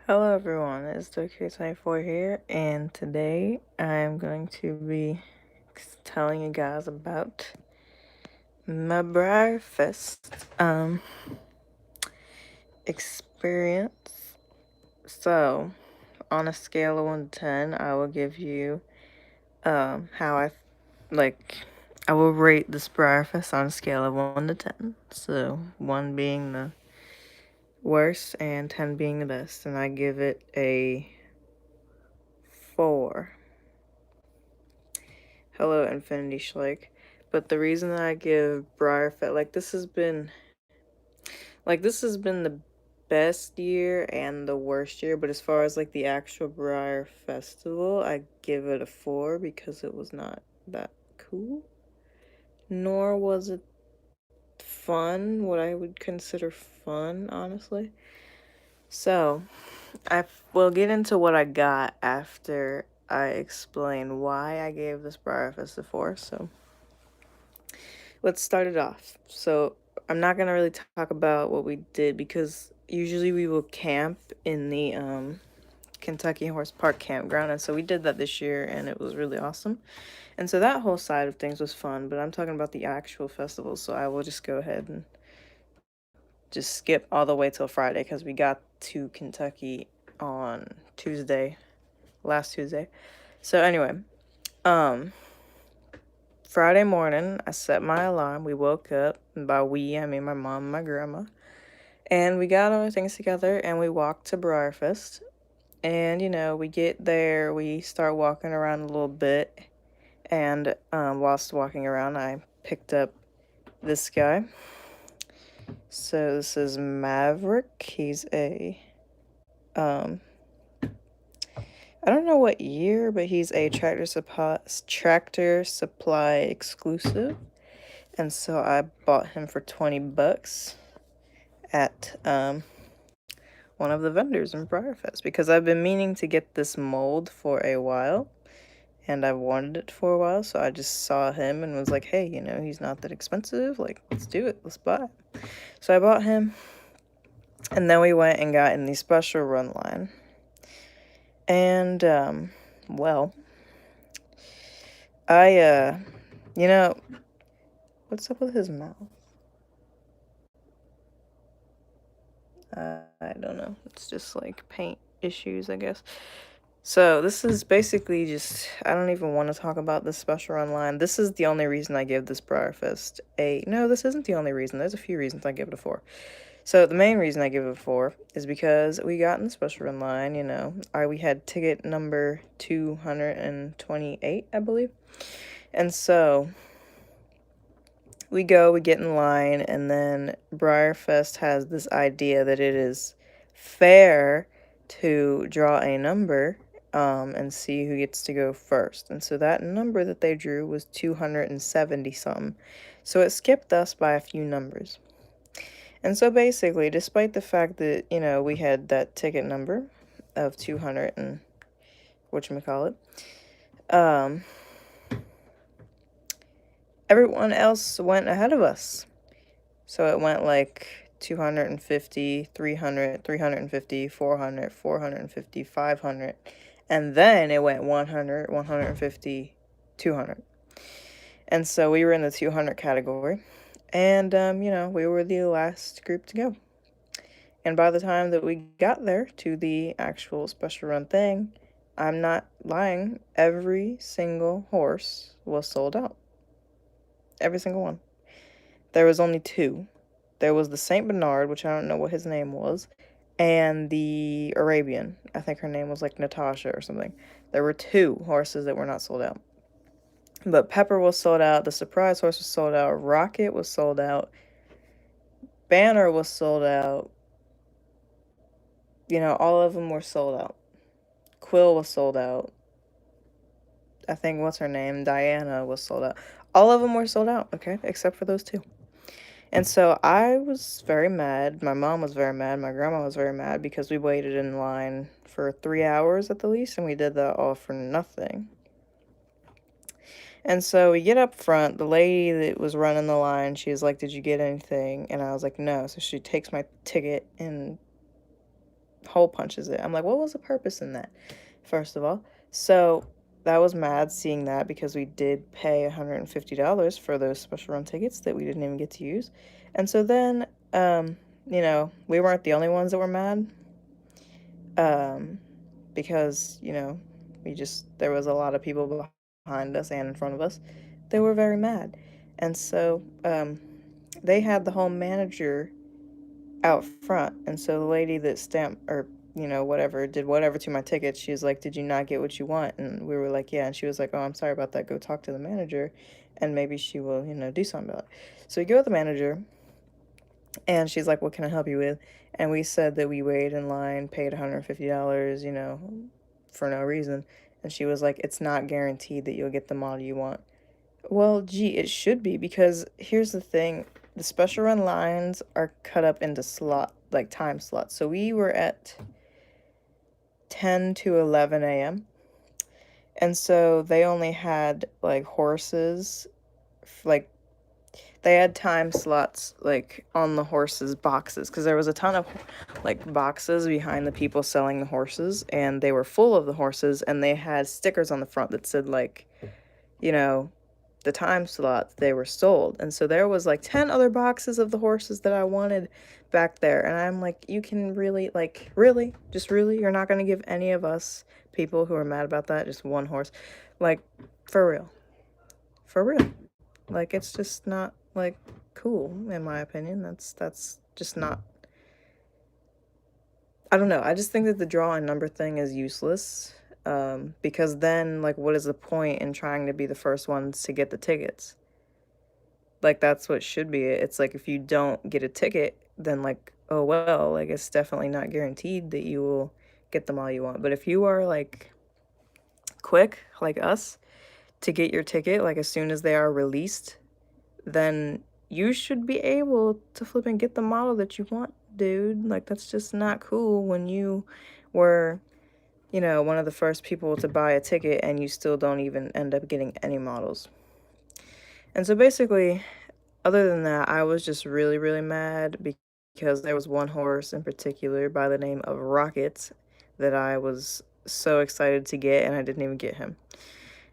Hello everyone, it's K24 here, and today I'm going to be telling you guys about my BreyerFest experience. So, on a scale of 1 to 10, I will give you how I will rate this BreyerFest on a scale of 1 to 10. So, 1 being the worst and 10 being the best, and I give it a 4. Hello, Infinity Schleich. But the reason that I give BreyerFest, this has been the best year and the worst year. But as far as like the actual Breyer Festival, I give it a 4 because it was not that cool. Nor was it fun, what I would consider fun, honestly. So, I will get into what I got after I explain why I gave this BreyerFest a 4. So, let's start it off. So, I'm not going to really talk about what we did because usually we will camp in the Kentucky Horse Park campground. And so we did that this year and it was really awesome. And so that whole side of things was fun, but I'm talking about the actual festival. So I will just go ahead and just skip all the way till Friday because we got to Kentucky on last Tuesday. So anyway, Friday morning, I set my alarm. We woke up, and by we, I mean my mom and my grandma. And we got all our things together and we walked to BreyerFest. And, we get there, we start walking around a little bit. And whilst walking around, I picked up this guy. So this is Maverick. He's I don't know what year, but he's a Tractor Supply exclusive. And so I bought him for $20 at one of the vendors in BreyerFest because I've been meaning to get this mold for a while and I've wanted it for a while, so I just saw him and was like, hey, he's not that expensive, like, let's do it, let's buy it. So I bought him, and then we went and got in the special run line. And well, I what's up with his mouth? I don't know. It's just like paint issues, I guess. So this is basically just, I don't even want to talk about this special run line. This is the only reason I give this BreyerFest no, this isn't the only reason. There's a few reasons I give it a 4. So the main reason I give it a 4 is because we got in the special run line, we had ticket number 228, I believe. And so we get in line, and then BreyerFest has this idea that it is fair to draw a number and see who gets to go first. And so that number that they drew was 270 something. So it skipped us by a few numbers. And so basically, despite the fact that, we had that ticket number of 200 and whatchamacallit, everyone else went ahead of us. So it went like 250, 300, 350, 400, 450, 500. And then it went 100, 150, 200. And so we were in the 200 category. And, we were the last group to go. And by the time that we got there to the actual special run thing, I'm not lying, every single horse was sold out. Every single one. There was only 2. There was the St. Bernard, which I don't know what his name was, and the Arabian. I think her name was like Natasha or something. There were 2 horses that were not sold out. But Pepper was sold out, the Surprise horse was sold out, Rocket was sold out, Banner was sold out. All of them were sold out. Quill was sold out. I think, what's her name? Diana was sold out. All of them were sold out, okay? Except for those 2. And so I was very mad. My mom was very mad. My grandma was very mad because we waited in line for 3 hours at the least, and we did that all for nothing. And so we get up front. The lady that was running the line, she was like, did you get anything? And I was like, no. So she takes my ticket and hole punches it. I'm like, what was the purpose in that, first of all? So that was mad seeing that because we did pay $150 for those special run tickets that we didn't even get to use. And so then, you know, we weren't the only ones that were mad. Because, you know, there was a lot of people behind us and in front of us. They were very mad. And so, they had the home manager out front. And so the lady that stamped, or, you know, whatever, did whatever to my ticket, she was like, "Did you not get what you want?" And we were like, "Yeah." And she was like, "Oh, I'm sorry about that. Go talk to the manager and maybe she will, you know, do something about it." So we go with the manager and she's like, "What can I help you with?" And we said that we waited in line, paid $150, you know, for no reason. And she was like, "It's not guaranteed that you'll get the model you want." Well, gee, it should be, because here's the thing. The special run lines are cut up into like time slots. So we were at 10 to 11 a.m. And so they only had like horses, like they had time slots like on the horses' boxes, because there was a ton of like boxes behind the people selling the horses, and they were full of the horses, and they had stickers on the front that said like, you know, the time slot they were sold. And so there was like 10 other boxes of the horses that I wanted back there. And I'm like, you can really, like, really? Just really? You're not going to give any of us people who are mad about that just one horse? Like, for real. For real. Like, it's just not, like, cool, in my opinion. That's just not... I don't know. I just think that the draw and number thing is useless. Because then, like, what is the point in trying to be the first ones to get the tickets? Like, that's what should be it. It's like, if you don't get a ticket, then, like, oh well, like, it's definitely not guaranteed that you will get them all you want. But if you are, like, quick, like us, to get your ticket, like, as soon as they are released, then you should be able to flip and get the model that you want, dude. Like, that's just not cool when you were, you know, one of the first people to buy a ticket and you still don't even end up getting any models. And so basically, other than that, I was just really, really mad because there was one horse in particular by the name of Rocket that I was so excited to get, and I didn't even get him.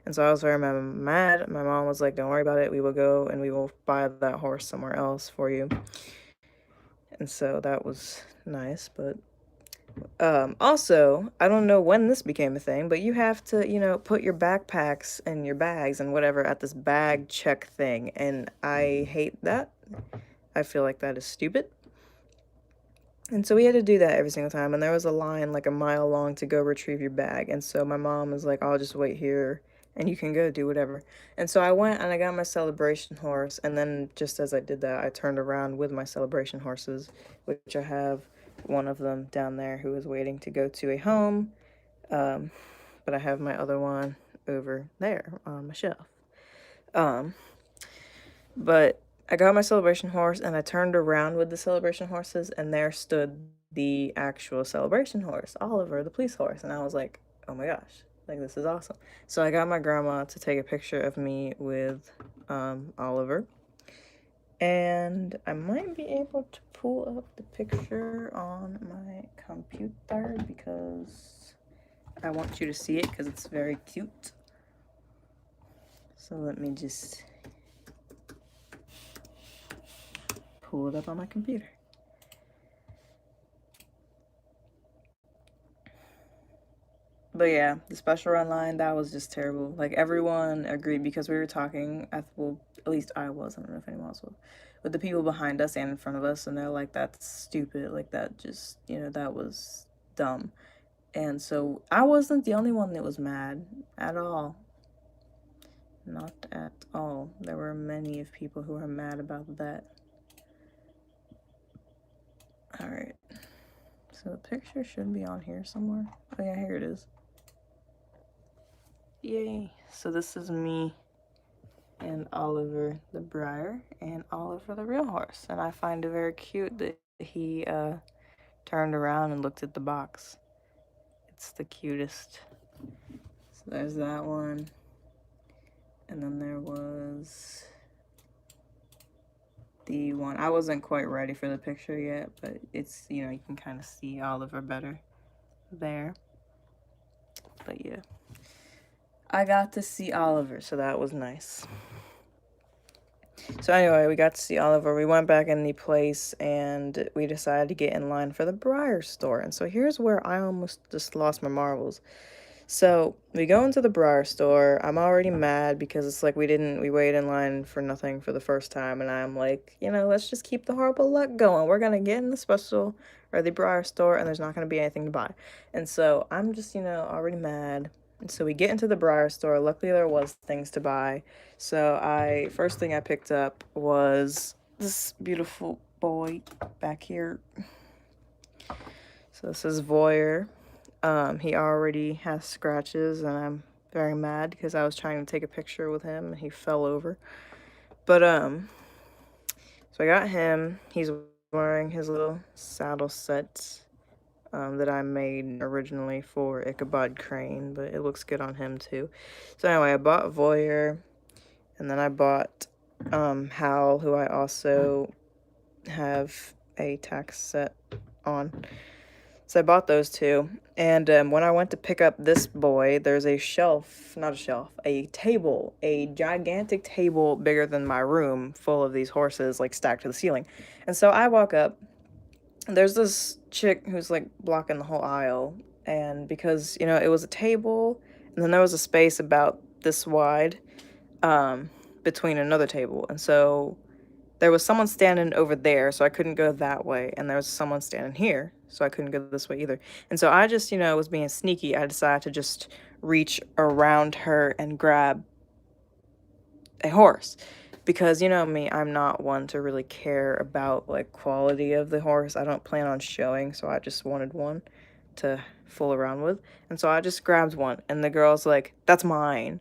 And so I was very mad. My mom was like, "Don't worry about it. We will go and we will buy that horse somewhere else for you." And so that was nice. But also, I don't know when this became a thing, but you have to, you know, put your backpacks and your bags and whatever at this bag check thing. And I hate that. I feel like that is stupid. And so we had to do that every single time. And there was a line like a mile long to go retrieve your bag. And so my mom was like, "I'll just wait here and you can go do whatever." And so I went and I got my celebration horse. And then just as I did that, I turned around with my celebration horses, which I have one of them down there who is waiting to go to a home. But I have my other one over there on my shelf. But I got my celebration horse and I turned around with the celebration horses, and there stood the actual celebration horse, Oliver, the police horse. And I was like, oh my gosh, like, this is awesome. So I got my grandma to take a picture of me with Oliver. And I might be able to pull up the picture on my computer because I want you to see it because it's very cute. So let me just pull it up on my computer. But yeah, the special run line, that was just terrible. Like, everyone agreed because we were talking, well, at least I was, I don't know if anyone else was, with the people behind us and in front of us, and they're like, that's stupid, like, that just, you know, that was dumb. And so I wasn't the only one that was mad at all. Not at all. There were many of people who were mad about that. Alright. So the picture should be on here somewhere. Oh yeah, here it is. Yay. So this is me and Oliver the Breyer and Oliver the real horse. And I find it very cute that he turned around and looked at the box. It's the cutest. So there's that one. And then there was the one. I wasn't quite ready for the picture yet, but it's, you know, you can kind of see Oliver better. there. But yeah, I got to see Oliver, so that was nice. So anyway, we got to see Oliver. We went back in the place and we decided to get in line for the Breyer store. And so here's where I almost just lost my marbles. So we go into the Breyer store. I'm already mad because it's like we waited in line for nothing for the first time. And I'm like, let's just keep the horrible luck going. We're going to get in the special or the Breyer store and there's not going to be anything to buy. And so I'm just, already mad. And so we get into the Breyer store. Luckily, there was things to buy. So first thing I picked up was this beautiful boy back here. So this is Voyeur. He already has scratches, and I'm very mad because I was trying to take a picture with him and he fell over. But so I got him. He's wearing his little saddle set that I made originally for Ichabod Crane, but it looks good on him too. So anyway, I bought Voyeur, and then I bought Hal, who I also have a tax set on. So I bought those two, and when I went to pick up this boy, there's a shelf, not a shelf, a table, a gigantic table bigger than my room full of these horses, like stacked to the ceiling. And so I walk up, and there's this chick who's like blocking the whole aisle, and because, it was a table, and then there was a space about this wide between another table, and so there was someone standing over there, so I couldn't go that way, and there was someone standing here, so I couldn't go this way either. And so I just, was being sneaky. I decided to just reach around her and grab a horse. Because, me, I'm not one to really care about, like, quality of the horse. I don't plan on showing, so I just wanted one to fool around with. And so I just grabbed one, and the girl's like, "That's mine."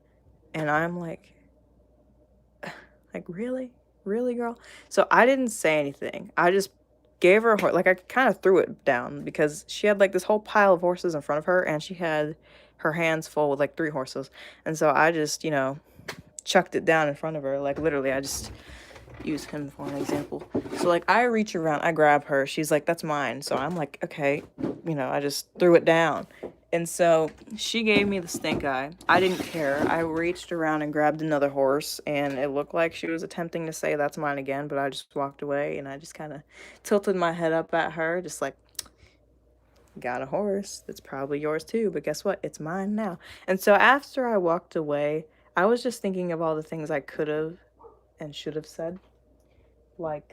And I'm like, really? Really, girl? So I didn't say anything. I just gave her a horse. Like, I kind of threw it down because she had, like, this whole pile of horses in front of her, and she had her hands full with, like, 3 horses. And so I just, chucked it down in front of her. Like, literally, I just use him for an example. So, like, I reach around, I grab her. She's like, "That's mine." So I'm like, okay, I just threw it down. And so she gave me the stink eye. I didn't care. I reached around and grabbed another horse, and it looked like she was attempting to say, "That's mine" again, but I just walked away, and I just kind of tilted my head up at her, just like, "Got a horse. That's probably yours too, but guess what? It's mine now." And so after I walked away, I was just thinking of all the things I could have and should have said. Like,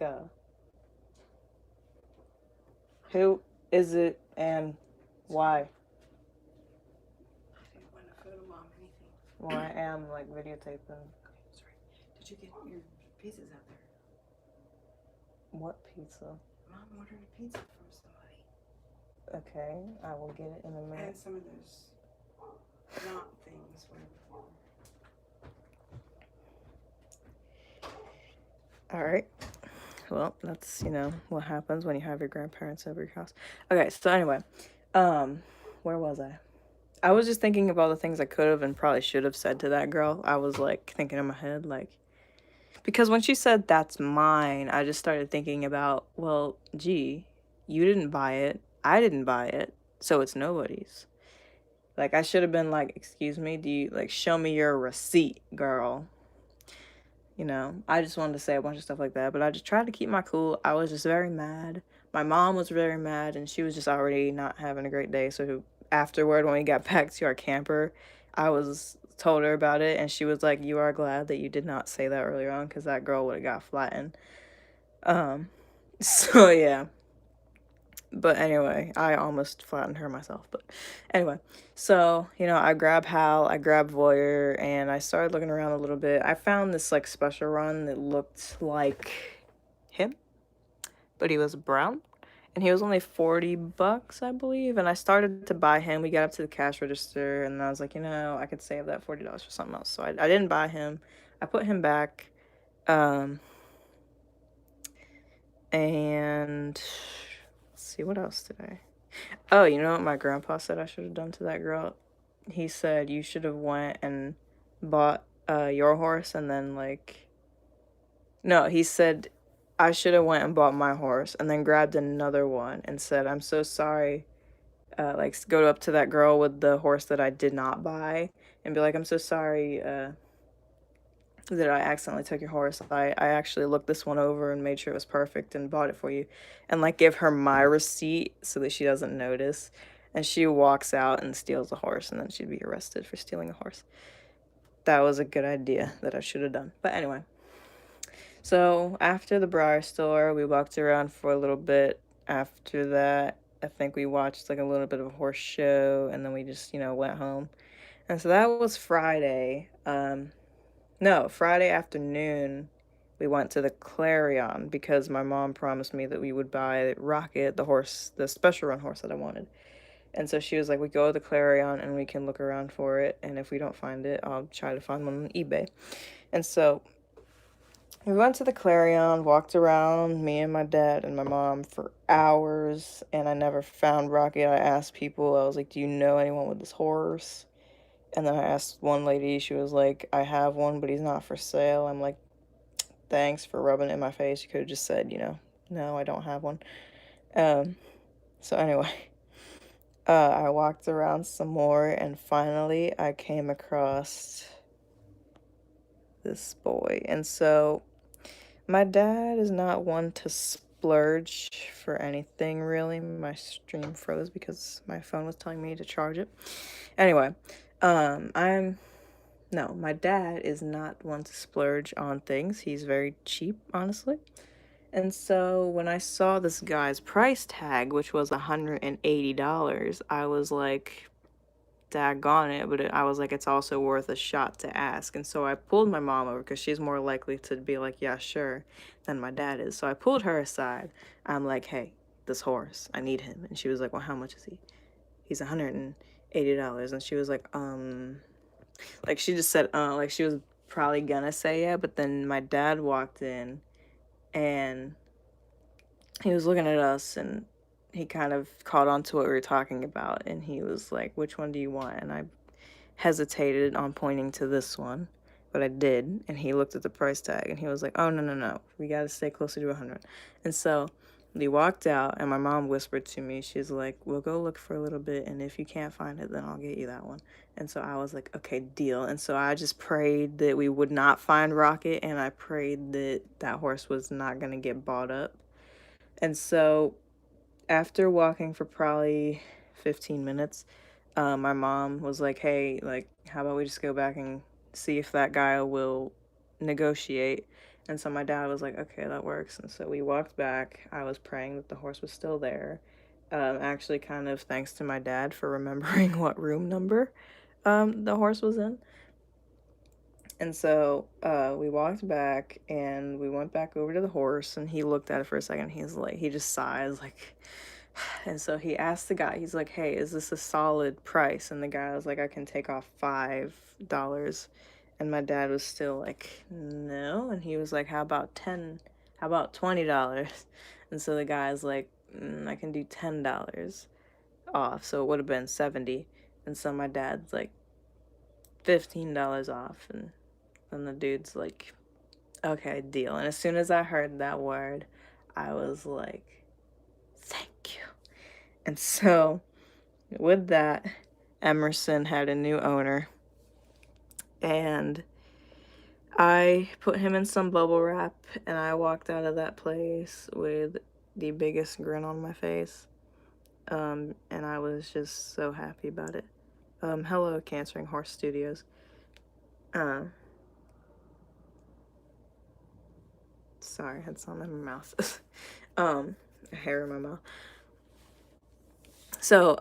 who is it and why? Well, I am, like, videotaping. Okay, sorry. Did you get your pizzas out there? What pizza? Mom ordered a pizza from somebody. Okay, I will get it in a minute. And some of those knot things were. Alright. Well, that's, what happens when you have your grandparents over your house. Okay, so anyway, where was I? I was just thinking of all the things I could have and probably should have said to that girl. I was, like, thinking in my head, like, because when she said, "That's mine," I just started thinking about, well, gee, you didn't buy it, I didn't buy it, so it's nobody's. Like, I should have been like, "Excuse me, do you, like, show me your receipt, girl." I just wanted to say a bunch of stuff like that, but I just tried to keep my cool. I was just very mad. My mom was very mad, and she was just already not having a great day. So afterward, when we got back to our camper, I told her about it, and she was like, "You are glad that you did not say that earlier on, because that girl would have got flattened." So yeah. But anyway, I almost flattened her myself. But anyway, so, I grabbed Hal, I grabbed Voyeur, and I started looking around a little bit. I found this, like, special run that looked like him, but he was brown. And he was only $40, I believe. And I started to buy him. We got up to the cash register, and I was like, I could save that $40 for something else. So I didn't buy him. I put him back. And let's see, what else did I? Oh, you know what my grandpa said I should have done to that girl? He said you should have went and bought your horse and then, like, no, he said I should have went and bought my horse and then grabbed another one and said, "I'm so sorry. like go up to that girl with the horse that I did not buy and be like, I'm so sorry, that I accidentally took your horse. I actually looked this one over and made sure it was perfect and bought it for you. And like give her my receipt so that she doesn't notice. And she walks out and steals the horse, and then she'd be arrested for stealing a horse. That was a good idea that I should have done. But anyway, so after the Breyer store, we walked around for a little bit. After that, I think we watched like a little bit of a horse show, and then we just, went home. And so that was Friday. No, Friday afternoon, we went to the Clarion because my mom promised me that we would buy Rocket, the horse, the special run horse that I wanted. And so she was like, we go to the Clarion and we can look around for it. And if we don't find it, I'll try to find one on eBay. And so we went to the Clarion, walked around, me and my dad and my mom, for hours. And I never found Rocket. I asked people, I was like, do you know anyone with this horse? And then I asked one lady, she was like, I have one, but he's not for sale. I'm like, thanks for rubbing it in my face. You could have just said, no, I don't have one. Um, so anyway, I walked around some more, and finally I came across this boy. And so my dad is not one to splurge for anything, really. My stream froze because my phone was telling me to charge it. Anyway, no, my dad is not one to splurge on things. He's very cheap, honestly. And so when I saw this guy's price tag, which was $180, I was like, daggone it. But I was like, it's also worth a shot to ask. And so I pulled my mom over because she's more likely to be like, yeah, sure, than my dad is. So I pulled her aside. I'm like, hey, this horse, I need him. And she was like, well, how much is he? He's $180. And she was like she just said, like she was probably gonna say yeah. But then my dad walked in and he was looking at us and he kind of caught on to what we were talking about, and he was like, which one do you want? And I hesitated on pointing to this one, but I did. And he looked at the price tag and he was like, oh, no, no, no, we got to stay closer to 100. And so we walked out, and my mom whispered to me, she's like, we'll go look for a little bit, and if you can't find it, then I'll get you that one. And so I was like, okay, deal. And so I just prayed that we would not find Rocket, and I prayed that that horse was not going to get bought up. And so after walking for probably 15 minutes, my mom was like, hey, like, how about we just go back and see if that guy will negotiate? And so my dad was like, okay, that works. And so we walked back. I was praying that the horse was still there. Actually, kind of thanks to my dad for remembering what room number the horse was in. And so we walked back and we went back over to the horse, and he looked at it for a second. He's like, he just sighs, like, and so he asked the guy, he's like, hey, is this a solid price? And the guy was like, I can take off $5. And my dad was still like, no. And he was like, how about 10? How about $20? And so the guy's like, I can do $10 off. So it would have been 70. And so my dad's like, $15 off. And then the dude's like, okay, deal. And as soon as I heard that word, I was like, thank you. And so with that, Emerson had a new owner, and I put him in some bubble wrap, and I walked out of that place with the biggest grin on my face. And I was just so happy about it. Hello, Cancering Horse Studios. Sorry, I had something in my mouth. A hair in my mouth. So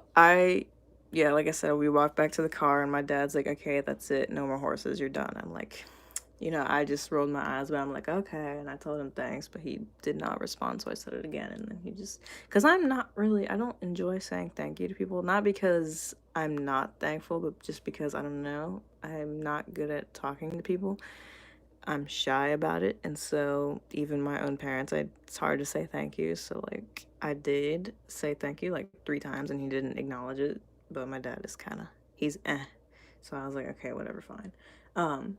yeah, like I said, we walked back to the car, and my dad's like, okay, that's it. No more horses. You're done. I'm like, I just rolled my eyes, but I'm like, okay. And I told him thanks, but he did not respond. So I said it again. And then because I don't enjoy saying thank you to people. Not because I'm not thankful, but just because, I don't know, I'm not good at talking to people. I'm shy about it, and so even my own parents, it's hard to say thank you. So like I did say thank you like 3 times, and he didn't acknowledge it. But my dad is he's eh. So I was like, okay, whatever, fine. And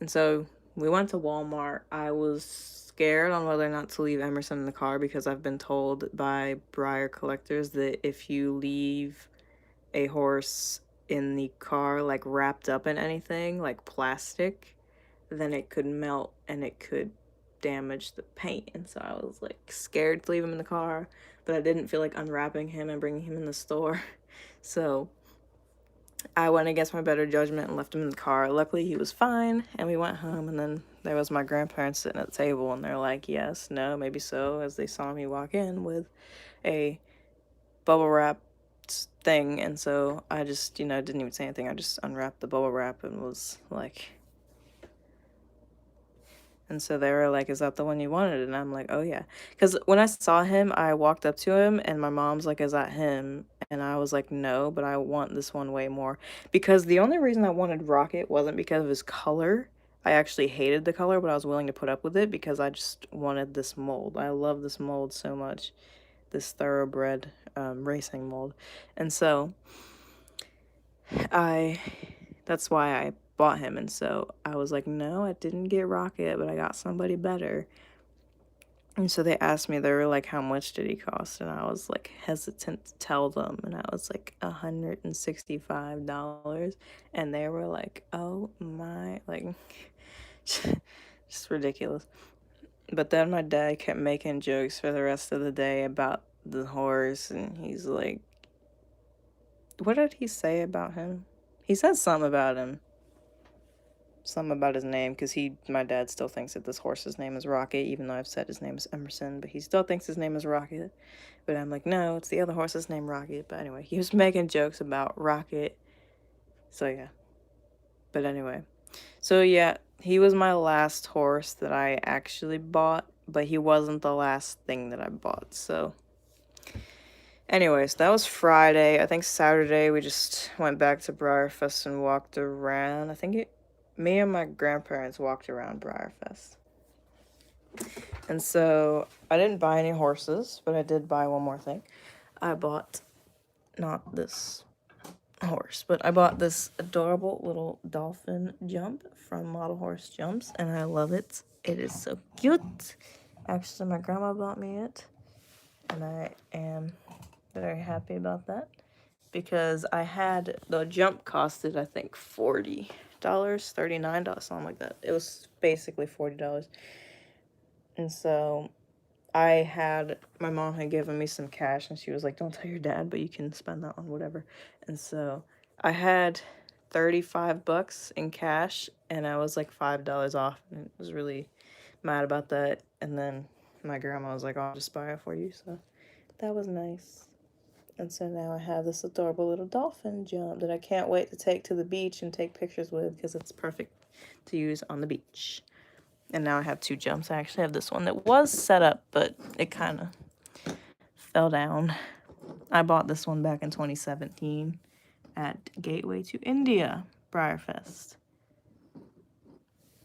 so we went to Walmart. I was scared on whether or not to leave Emerson in the car because I've been told by Breyer collectors that if you leave a horse in the car, like wrapped up in anything, like plastic, then it could melt and it could damage the paint. And so I was like scared to leave him in the car, but I didn't feel like unwrapping him and bringing him in the store. So I went against my better judgment and left him in the car. Luckily, he was fine, and we went home. And then there was my grandparents sitting at the table, and they're like, yes, no, maybe so, as they saw me walk in with a bubble wrap thing. And so I just, didn't even say anything. I just unwrapped the bubble wrap and was like, and so they were like, is that the one you wanted? And I'm like, oh yeah. Because when I saw him, I walked up to him and my mom's like, is that him? And I was like, no, but I want this one way more. Because the only reason I wanted Rocket wasn't because of his color. I actually hated the color, but I was willing to put up with it because I just wanted this mold. I love this mold so much. This thoroughbred racing mold. And so that's why I bought him. And so I was like, no, I didn't get Rocket, but I got somebody better. And so they asked me, they were like, how much did he cost? And I was like hesitant to tell them. And I was like, $165. And they were like, oh my, like, just ridiculous. But then my dad kept making jokes for the rest of the day about the horse. And he's like, what did he say about him? He said something about him. Something about his name, because my dad still thinks that this horse's name is Rocket, even though I've said his name is Emerson, but he still thinks his name is Rocket. But I'm like, no, it's the other horse's name, Rocket. But anyway, he was making jokes about Rocket. So yeah. But anyway. So yeah, he was my last horse that I actually bought, but he wasn't the last thing that I bought. So anyways, that was Friday. I think Saturday we just went back to BreyerFest and walked around. Me and my grandparents walked around BreyerFest. And so I didn't buy any horses, but I did buy one more thing. I bought, not this horse, but I bought this adorable little dolphin jump from Model Horse Jumps, and I love it. It is so cute. Actually, my grandma bought me it, and I am very happy about that because the jump costed, I think, $40, $39, something like that. It was basically $40. And so my mom had given me some cash and she was like, don't tell your dad, but you can spend that on whatever. And so I had $35 in cash and I was like $5 off and I was really mad about that. And then my grandma was like, I'll just buy it for you. So that was nice. And so now I have this adorable little dolphin jump that I can't wait to take to the beach and take pictures with because it's perfect to use on the beach. And now I have two jumps. I actually have this one that was set up, but it kind of fell down. I bought this one back in 2017 at Gateway to India BreyerFest,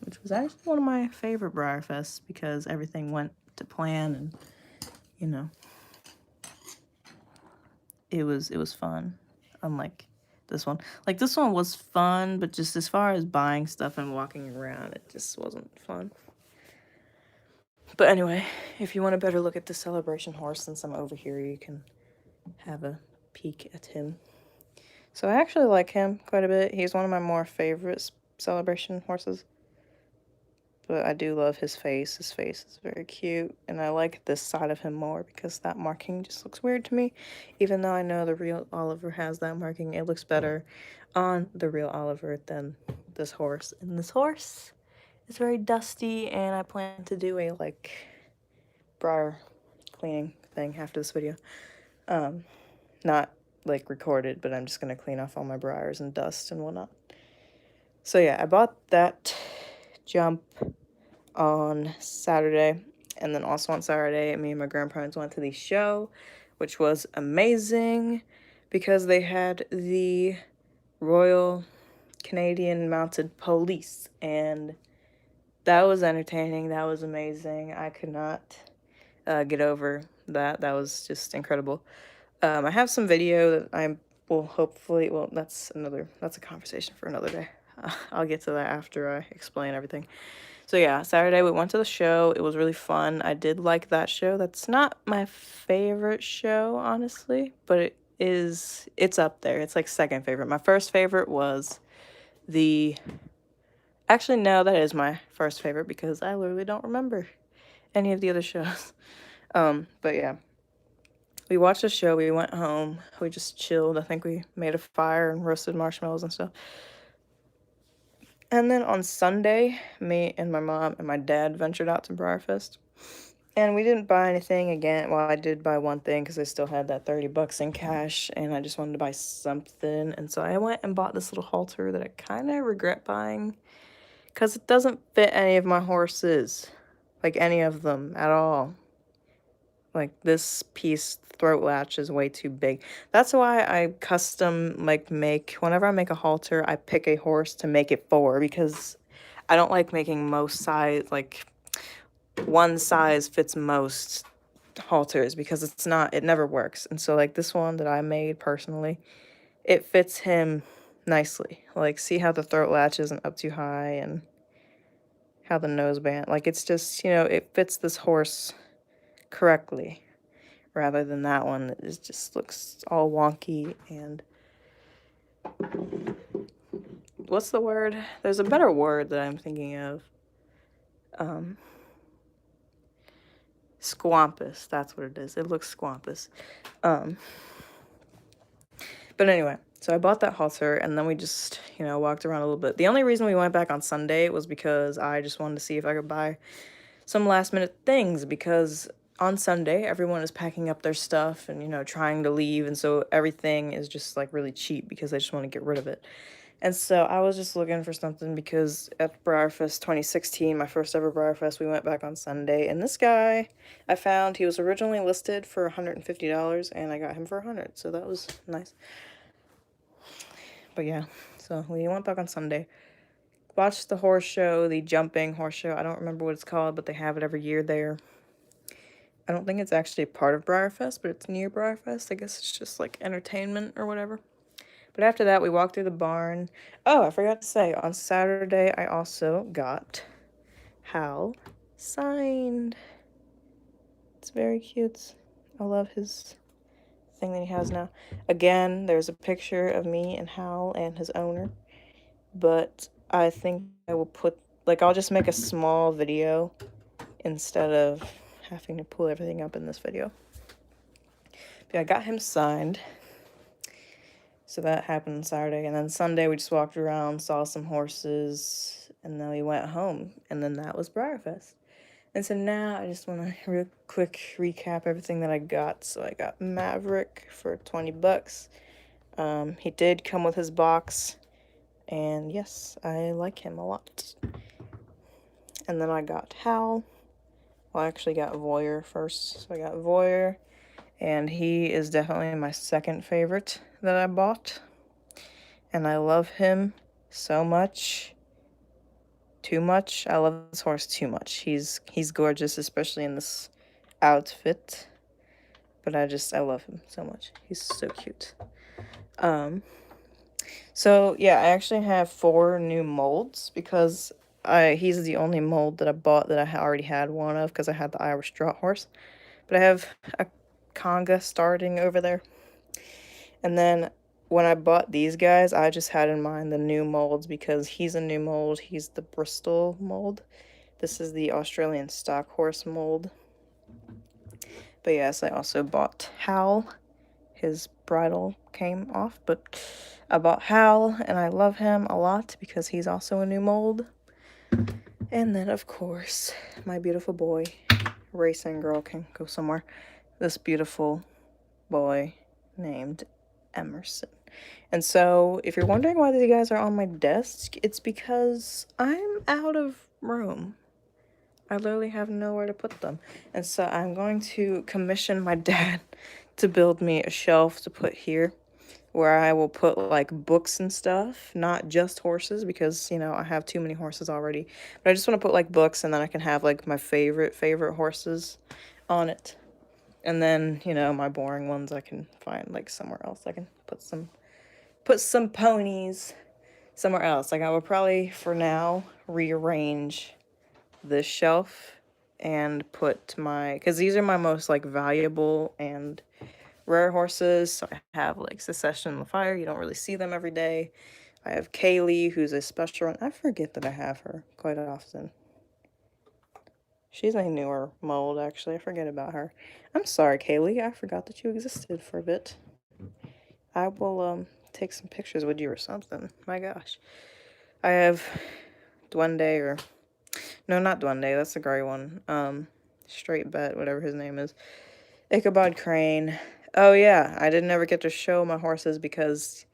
which was actually one of my favorite BreyerFests because everything went to plan and, it was fun. Unlike this one. Like, this one was fun, but just as far as buying stuff and walking around, it just wasn't fun. But anyway, if you want a better look at the celebration horse since I'm over here, you can have a peek at him. So I actually like him quite a bit. He's one of my more favorite celebration horses. But I do love his face. His face is very cute. And I like this side of him more because that marking just looks weird to me. Even though I know the real Oliver has that marking, it looks better on the real Oliver than this horse. And this horse is very dusty, and I plan to do a, briar cleaning thing after this video. Not, recorded, but I'm just going to clean off all my briars and dust and whatnot. So, yeah, I bought that jump on Saturday, and then also on Saturday, me and my grandparents went to the show, which was amazing because they had the Royal Canadian Mounted Police, and that was entertaining. That was amazing. I could not get over that. That was just incredible. I have some video that I will hopefully, that's a conversation for another day. I'll get to that after I explain everything. So yeah, Saturday we went to the show. It was really fun. I did like that show. That's not my favorite show, honestly, but it's up there. It's like second favorite. My first favorite was the actually no, that is my first favorite because I literally don't remember any of the other shows. But yeah. We watched the show, we went home, we just chilled. I think we made a fire and roasted marshmallows and stuff. And then on Sunday, me and my mom and my dad ventured out to BreyerFest. And we didn't buy anything again. Well, I did buy one thing because I still had that 30 bucks in cash and I just wanted to buy something. And so I went and bought this little halter that I kind of regret buying because it doesn't fit any of my horses. Like any of them at all. Like this piece throat latch is way too big. That's why I custom make whenever I make a halter, I pick a horse to make it for because I don't like making most size like one size fits most halters because it never works. And so like this one that I made personally, it fits him nicely. Like see how the throat latch isn't up too high and how the nose band, like it's just, it fits this horse correctly rather than that one that just looks all wonky and what's the word? There's a better word that I'm thinking of. Squampus, that's what it is. It looks squampus. But anyway, so I bought that halter and then we just, walked around a little bit. The only reason we went back on Sunday was because I just wanted to see if I could buy some last minute things because on Sunday everyone is packing up their stuff and, trying to leave. And so everything is just like really cheap because they just want to get rid of it. And so I was just looking for something because at BreyerFest 2016, my first ever BreyerFest, we went back on Sunday. And this guy I found, he was originally listed for $150 and I got him for $100. So that was nice. But yeah, so we went back on Sunday. Watched the horse show, the jumping horse show. I don't remember what it's called, but they have it every year there. I don't think it's actually a part of BreyerFest, but it's near BreyerFest. I guess it's just like entertainment or whatever. But after that, we walked through the barn. Oh, I forgot to say, on Saturday, I also got Hal signed. It's very cute. I love his thing that he has now. Again, there's a picture of me and Hal and his owner. But I think I will I'll just make a small video instead of having to pull everything up in this video. But I got him signed. So that happened Saturday, and then Sunday we just walked around, saw some horses, and then we went home, and then that was BreyerFest. And so now I just want to real quick recap everything that I got. So I got Maverick for 20 bucks. He did come with his box, and yes, I like him a lot. And then I got Hal. Well, I actually got Voyeur first. So I got Voyeur, and he is definitely my second favorite that I bought. And I love him so much. Too much. I love this horse too much. He's gorgeous, especially in this outfit. But I love him so much. He's so cute. So yeah, I actually have 4 new molds because he's the only mold that I bought that I already had one of because I had the Irish Draught horse. But I have a conga starting over there. And then when I bought these guys, I just had in mind the new molds because he's a new mold. He's the Bristol mold. This is the Australian stock horse mold. But yes, I also bought Hal. His bridle came off, but I bought Hal, and I love him a lot because he's also a new mold. And then, of course, my beautiful boy, racing girl can go somewhere. This beautiful boy named Emerson. And so, if you're wondering why these guys are on my desk, it's because I'm out of room. I literally have nowhere to put them. And so I'm going to commission my dad to build me a shelf to put here where I will put like books and stuff, not just horses because, I have too many horses already. But I just want to put like books and then I can have like my favorite horses on it. And then, my boring ones I can find like somewhere else. I can put some ponies somewhere else. Like I will probably for now rearrange this shelf and put because these are my most like valuable and rare horses. So I have like Secession and the Fire. You don't really see them every day. I have Kaylee, who's a special one. I forget that I have her quite often. She's a newer mold, actually. I forget about her. I'm sorry, Kaylee. I forgot that you existed for a bit. I will take some pictures with you or something. My gosh. I have Duende or no, not Duende. That's the gray one. Straight Bet, whatever his name is. Ichabod Crane. Oh yeah, I didn't ever get to show my horses because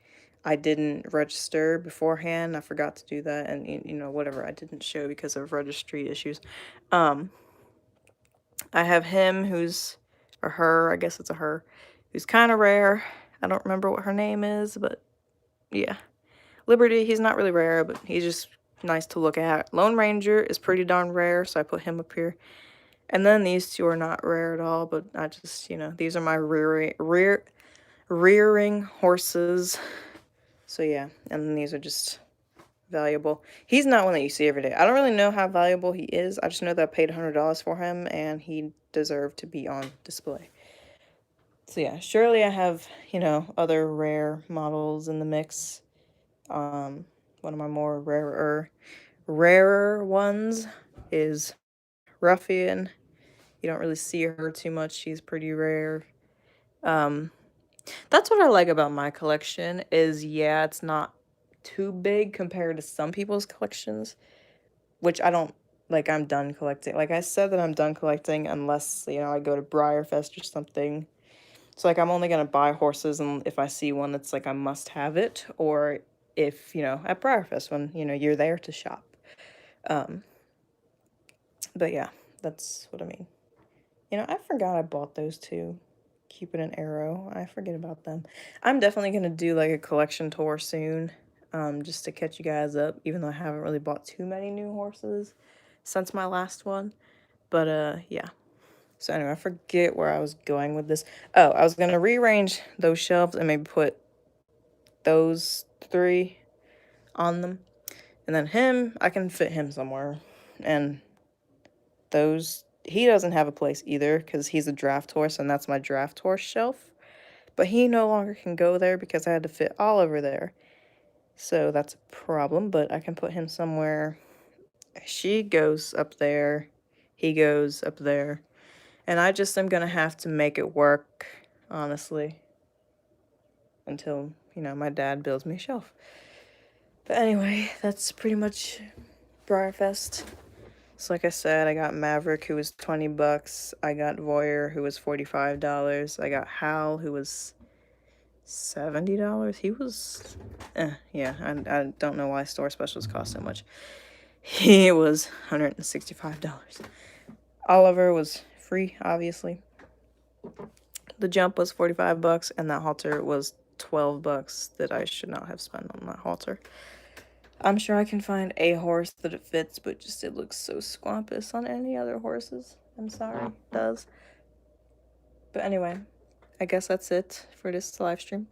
I didn't register beforehand. I forgot to do that, and you know whatever. I didn't show because of registry issues. Um, I have him who's or her. I guess it's a her, who's kind of rare. I don't remember what her name is, but yeah, Liberty. He's not really rare, but he's just nice to look at. Lone Ranger is pretty darn rare, so I put him up here. And then these two are not rare at all, but I just, you know, these are my rearing horses. So yeah, and these are just valuable. He's not one that you see every day. I don't really know how valuable he is. I just know that I paid $100 for him, and he deserved to be on display. So yeah, surely I have, you know, other rare models in the mix. One of my more rarer ones is Ruffian. You don't really see her too much. She's pretty rare. Um, that's what I like about my collection is, yeah, it's not too big compared to some people's collections, which I don't, like, I'm done collecting. Like, I said that I'm done collecting unless, you know, I go to BreyerFest or something. So, like, I'm only gonna buy horses and if I see one that's, like, I must have it, or if, you know, at BreyerFest when, you know, you're there to shop. Um, but yeah, that's what I mean. You know, I forgot I bought those two. Cupid and Arrow. I forget about them. I'm definitely gonna do like a collection tour soon, just to catch you guys up, even though I haven't really bought too many new horses since my last one. But yeah. So anyway, I forget where I was going with this. Oh, I was gonna rearrange those shelves and maybe put those three on them. And then him, I can fit him somewhere. And those, he doesn't have a place either because he's a draft horse and that's my draft horse shelf. But he no longer can go there because I had to fit Oliver there. So that's a problem, but I can put him somewhere. She goes up there. He goes up there. And I just am going to have to make it work, honestly, until, you know, my dad builds me a shelf. But anyway, that's pretty much BreyerFest. So like I said, I got Maverick, who was $20. I got Voyeur, who was $45. I got Hal, who was $70. He was, yeah. I don't know why store specials cost so much. He was $165. Oliver was free, obviously. The jump was $45, and that halter was $12 that I should not have spent on that halter. I'm sure I can find a horse that it fits, but just it looks so squampus on any other horses. I'm sorry, it does. But anyway, I guess that's it for this live stream.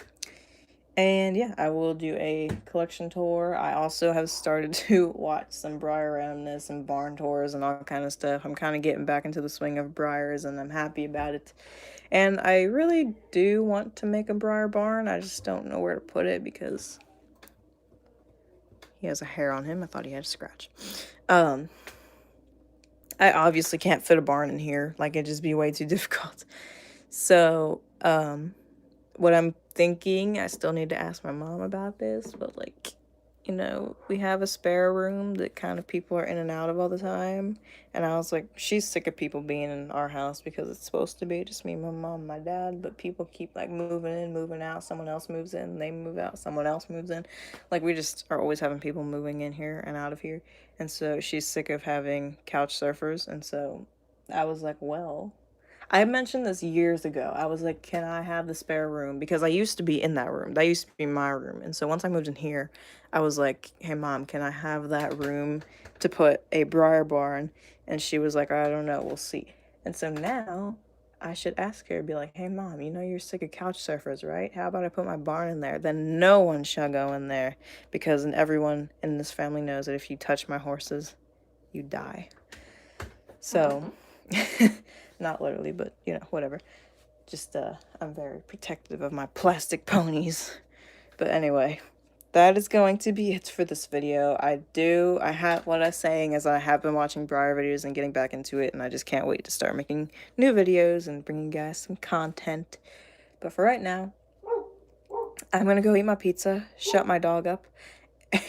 And yeah, I will do a collection tour. I also have started to watch some Breyer randomness and barn tours and all kind of stuff. I'm kind of getting back into the swing of Breyers and I'm happy about it. And I really do want to make a Breyer barn. I just don't know where to put it because he has a hair on him. I thought he had a scratch. I obviously can't fit a barn in here. Like, it'd just be way too difficult. So, what I'm thinking, I still need to ask my mom about this, but like, you know, we have a spare room that kind of people are in and out of all the time. And I was like, she's sick of people being in our house because it's supposed to be just me, my mom, my dad, but people keep like moving in, moving out. Someone else moves in, they move out, someone else moves in. Like, we just are always having people moving in here and out of here. And so she's sick of having couch surfers. And so I was like, well, I mentioned this years ago. I was like, can I have the spare room? Because I used to be in that room. That used to be my room. And so once I moved in here, I was like, hey, Mom, can I have that room to put a Breyer barn? And she was like, I don't know. We'll see. And so now I should ask her, be like, hey, Mom, you know you're sick of couch surfers, right? How about I put my barn in there? Then no one shall go in there because everyone in this family knows that if you touch my horses, you die. So... not literally, but, you know, whatever. Just, I'm very protective of my plastic ponies. But anyway, that is going to be it for this video. What I was saying is I have been watching Breyer videos and getting back into it, and I just can't wait to start making new videos and bringing you guys some content. But for right now, I'm gonna go eat my pizza, shut my dog up,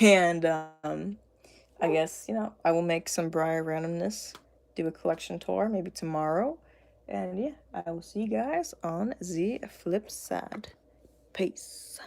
and, I guess, I will make some Breyer randomness, do a collection tour, maybe tomorrow. And yeah, I will see you guys on the flip side. Peace.